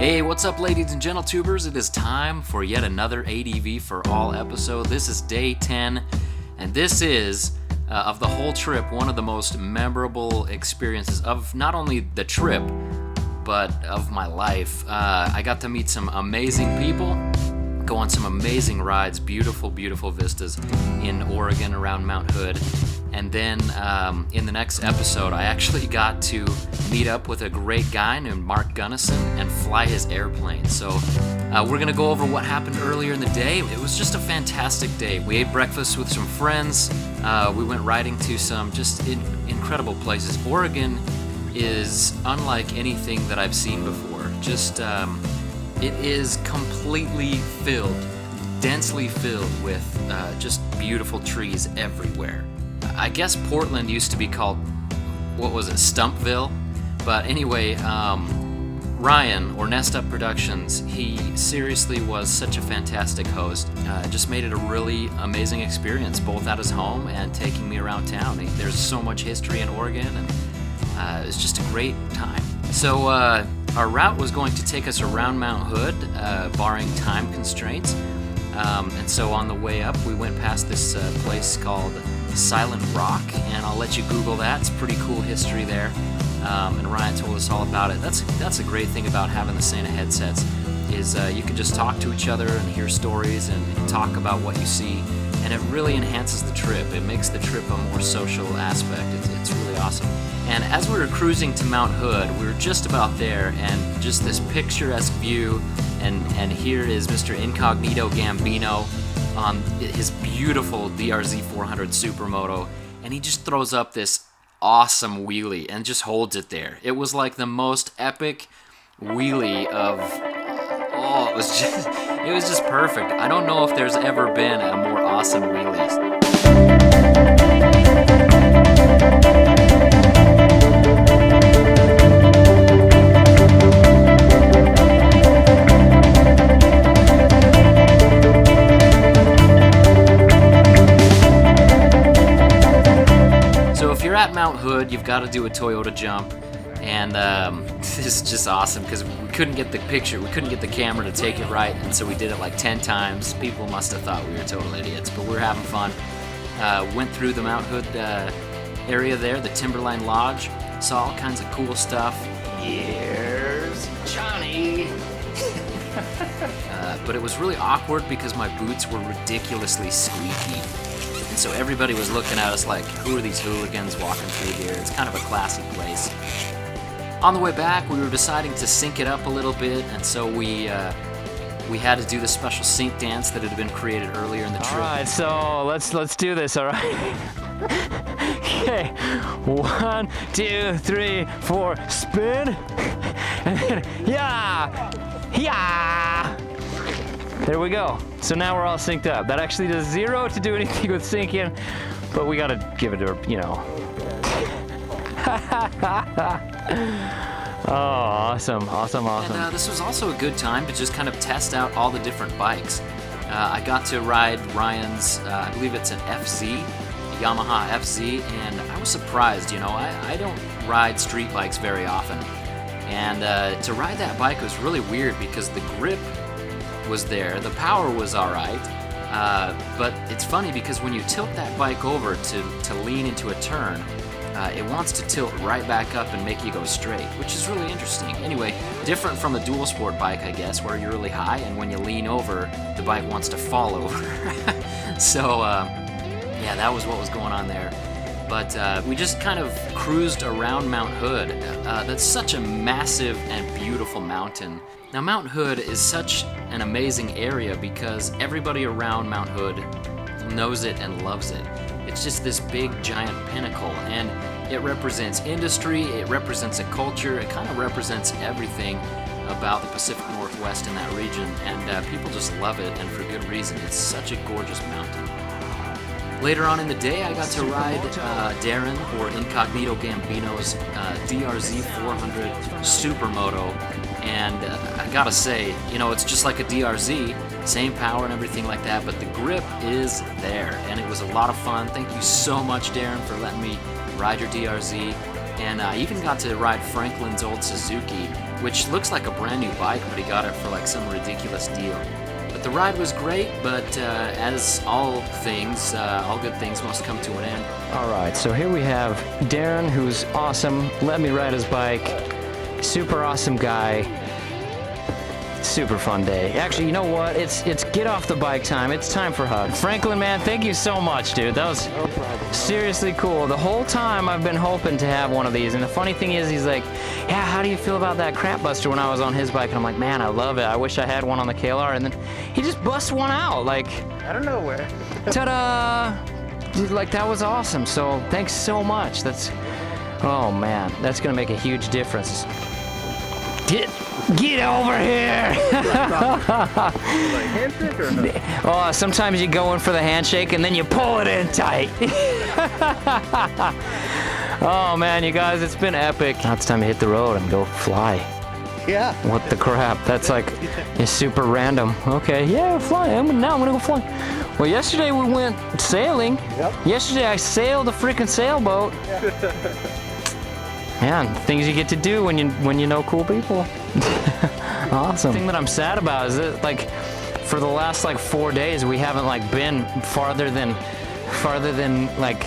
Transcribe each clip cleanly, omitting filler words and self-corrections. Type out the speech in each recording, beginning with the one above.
Hey, what's up, ladies and gentle-tubers? It is time for yet another ADV for All episode. This is day 10, and this is, of the whole trip, one of the most memorable experiences of not only the trip, but of my life. I got to meet some amazing people, go on some amazing rides, beautiful, beautiful vistas in Oregon around Mount Hood. And then in the next episode, I actually got to meet up with a great guy named Mark Gunnison and fly his airplane. So we're going to go over what happened earlier in the day. It was just a fantastic day. We ate breakfast with some friends. We went riding to some just incredible places. Oregon is unlike anything that I've seen before. Just it is completely filled, densely filled with just beautiful trees everywhere. I guess Portland used to be called, what was it, Stumpville? But anyway, Ryan, or NessedUpProductions, he seriously was such a fantastic host. Just made it a really amazing experience, both at his home and taking me around town. There's so much history in Oregon, and it's just a great time. So our route was going to take us around Mount Hood, barring time constraints. And so on the way up, we went past this place called Silent Rock, and I'll let you Google that. It's pretty cool history there, and Ryan told us all about it. That's a great thing about having the Santa headsets, is you can just talk to each other and hear stories and talk about what you see, and it really enhances the trip. It makes the trip a more social aspect. It's really awesome. And as we were cruising to Mount Hood, we were just about there, and just this picturesque view, and here is Mr. Incognito Gambino on his beautiful DRZ 400 Supermoto, and he just throws up this awesome wheelie and just holds it there. It was like the most epic wheelie of, it was just perfect. I don't know if there's ever been a more awesome wheelie. At Mount Hood, you've got to do a Toyota jump, and this is just awesome because we couldn't get the picture, we couldn't get the camera to take it right, and so we did it like 10 times. People must have thought we were total idiots, but we're having fun. Went through the Mount Hood area there, the Timberline Lodge, saw all kinds of cool stuff. Here's Johnny! But it was really awkward because my boots were ridiculously squeaky. And so everybody was looking at us like, who are these hooligans walking through here? It's kind of a classy place. On the way back, we were deciding to sync it up a little bit, and so we had to do the special sync dance that had been created earlier in the trip. All right, so let's do this, all right? Okay, 1, 2, 3, 4, spin, and then, yeah! There we go. So now we're all synced up. That actually does 0 to do anything with syncing, but we gotta give it a, Oh, awesome. And this was also a good time to just kind of test out all the different bikes. I got to ride Ryan's, I believe it's an FZ, a Yamaha FZ, and I was surprised, I don't ride street bikes very often. And to ride that bike was really weird because the grip was there, the power was alright, but it's funny because when you tilt that bike over to lean into a turn, it wants to tilt right back up and make you go straight, which is really interesting. Anyway, different from a dual sport bike, I guess, where you're really high, and when you lean over, the bike wants to fall over. So, yeah, that was what was going on there. But we just kind of cruised around Mount Hood. That's such a massive and beautiful mountain. Now, Mount Hood is such an amazing area because everybody around Mount Hood knows it and loves it. It's just this big, giant pinnacle, and it represents industry, it represents a culture, it kind of represents everything about the Pacific Northwest in that region, and people just love it, and for good reason. It's such a gorgeous mountain. Later on in the day, I got to ride Darren, or Incognito Gambino's DRZ 400 Supermoto, and I gotta say, it's just like a DRZ, same power and everything like that, but the grip is there, and it was a lot of fun. Thank you so much, Darren, for letting me ride your DRZ. And I even got to ride Franklin's old Suzuki, which looks like a brand new bike, but he got it for like some ridiculous deal. But the ride was great, but as all things, all good things must come to an end. All right, so here we have Darren, who's awesome. Let me ride his bike. Super awesome guy. Super fun day. Actually, you know what? It's get off the bike time. It's time for hugs. Franklin, man, thank you so much, dude. That was seriously cool. The whole time I've been hoping to have one of these, and the funny thing is, he's like, yeah, how do you feel about that crap buster when I was on his bike? And I'm like, man, I love it. I wish I had one on the KLR. And then he just busts one out, like, I don't know where. ta-da! Dude, like, that was awesome. So thanks so much. That's, oh man, that's gonna make a huge difference. Get over here! Like handshake or no? Oh, sometimes you go in for the handshake and then you pull it in tight. Oh man, you guys, it's been epic. Now it's time to hit the road and go fly. Yeah. What the crap? That's like, it's super random. Okay, yeah, fly. Now I'm gonna go fly. Well, yesterday we went sailing. Yep. Yesterday I sailed a freaking sailboat. Man, things you get to do when you know cool people. Awesome. The thing that I'm sad about is that, like, for the last like 4 days we haven't like been farther than like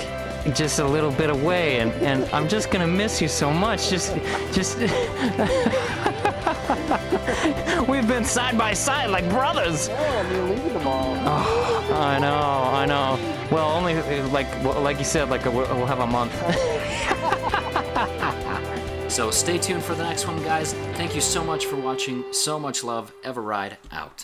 just a little bit away, and I'm just gonna miss you so much. Just we've been side by side like brothers. Oh, you're leaving them all. Oh, I know. Well, only like you said, like we'll have a month. So stay tuned for the next one, guys. Thank you so much for watching. So much love. eveRide out.